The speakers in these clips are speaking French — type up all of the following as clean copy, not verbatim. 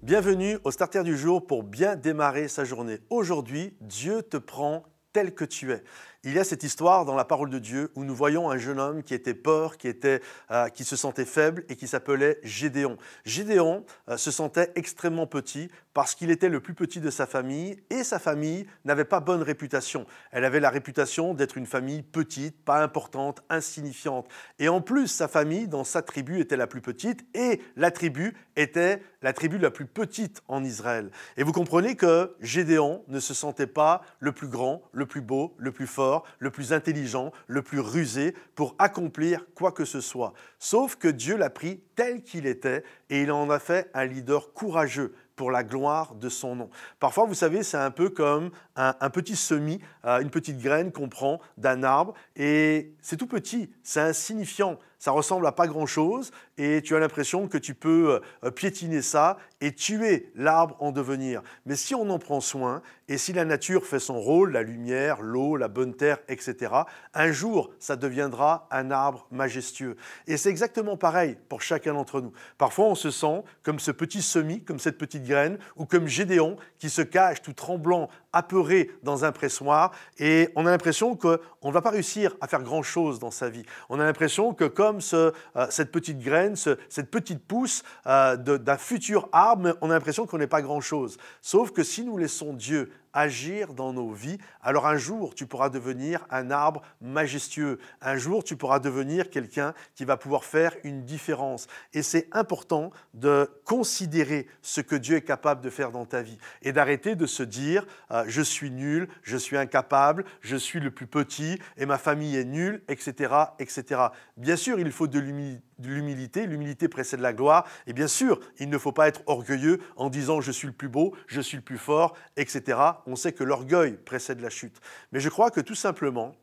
Bienvenue au Starter du jour pour bien démarrer sa journée. Aujourd'hui, Dieu te prend tel que tu es. Il y a cette histoire dans la parole de Dieu où nous voyons un jeune homme qui était peur, qui se sentait faible et qui s'appelait Gédéon. Gédéon se sentait extrêmement petit parce qu'il était le plus petit de sa famille et sa famille n'avait pas bonne réputation. Elle avait la réputation d'être une famille petite, pas importante, insignifiante. Et en plus, sa famille, dans sa tribu, était la plus petite et la tribu était la tribu la plus petite en Israël. Et vous comprenez que Gédéon ne se sentait pas le plus grand, le plus beau, le plus fort, le plus intelligent, le plus rusé pour accomplir quoi que ce soit. Sauf que Dieu l'a pris tel qu'il était et il en a fait un leader courageux pour la gloire de son nom. Parfois, vous savez, c'est un peu comme un petit semis, une petite graine qu'on prend d'un arbre et c'est tout petit, c'est insignifiant, ça ressemble à pas grand-chose et tu as l'impression que tu peux piétiner ça et tuer l'arbre en devenir. Mais si on en prend soin et si la nature fait son rôle, la lumière, l'eau, la bonne terre, etc., un jour, ça deviendra un arbre majestueux. Et c'est exactement pareil pour chacun d'entre nous. Parfois, on se sent comme ce petit semis, comme cette petite graine, ou comme Gédéon qui se cache tout tremblant, apeuré dans un pressoir, et on a l'impression qu'on ne va pas réussir à faire grand-chose dans sa vie. On a l'impression que comme cette petite graine, cette petite pousse d'un futur arbre, on a l'impression qu'on n'est pas grand-chose. Sauf que si nous laissons Dieu agir dans nos vies, alors un jour, tu pourras devenir un arbre majestueux. Un jour, tu pourras devenir quelqu'un qui va pouvoir faire une différence. Et c'est important de considérer ce que Dieu est capable de faire dans ta vie et d'arrêter de se dire je suis nul, je suis incapable, je suis le plus petit et ma famille est nulle, etc., etc. Bien sûr, il faut de l'humilité. L'humilité précède la gloire. Et bien sûr, il ne faut pas être orgueilleux en disant je suis le plus beau, je suis le plus fort, etc. On sait que l'orgueil précède la chute. Mais je crois que tout simplement,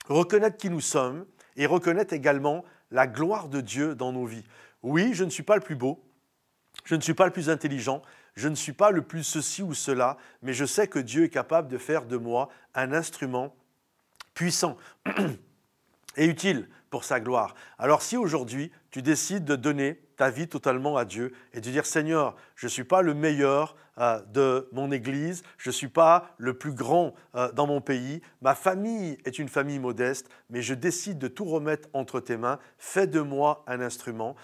reconnaître qui nous sommes et reconnaître également la gloire de Dieu dans nos vies. Oui, je ne suis pas le plus beau, je ne suis pas le plus intelligent, je ne suis pas le plus ceci ou cela, mais je sais que Dieu est capable de faire de moi un instrument puissant et utile pour sa gloire. Alors si aujourd'hui, tu décides de donner ta vie totalement à Dieu et de dire « Seigneur, je ne suis pas le meilleur de mon église, je ne suis pas le plus grand dans mon pays, ma famille est une famille modeste, mais je décide de tout remettre entre tes mains, fais de moi un instrument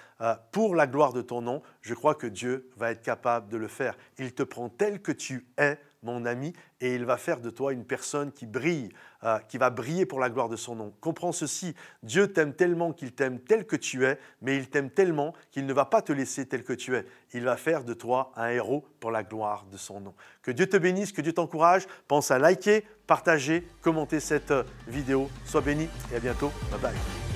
pour la gloire de ton nom. » Je crois que Dieu va être capable de le faire. Il te prend tel que tu es, mon ami, et il va faire de toi une personne qui brille, qui va briller pour la gloire de son nom. Comprends ceci, Dieu t'aime tellement qu'il t'aime tel que tu es, mais il t'aime tellement qu'il ne va pas te laisser tel que tu es. Il va faire de toi un héros pour la gloire de son nom. Que Dieu te bénisse, que Dieu t'encourage. Pense à liker, partager, commenter cette vidéo. Sois béni et à bientôt. Bye bye.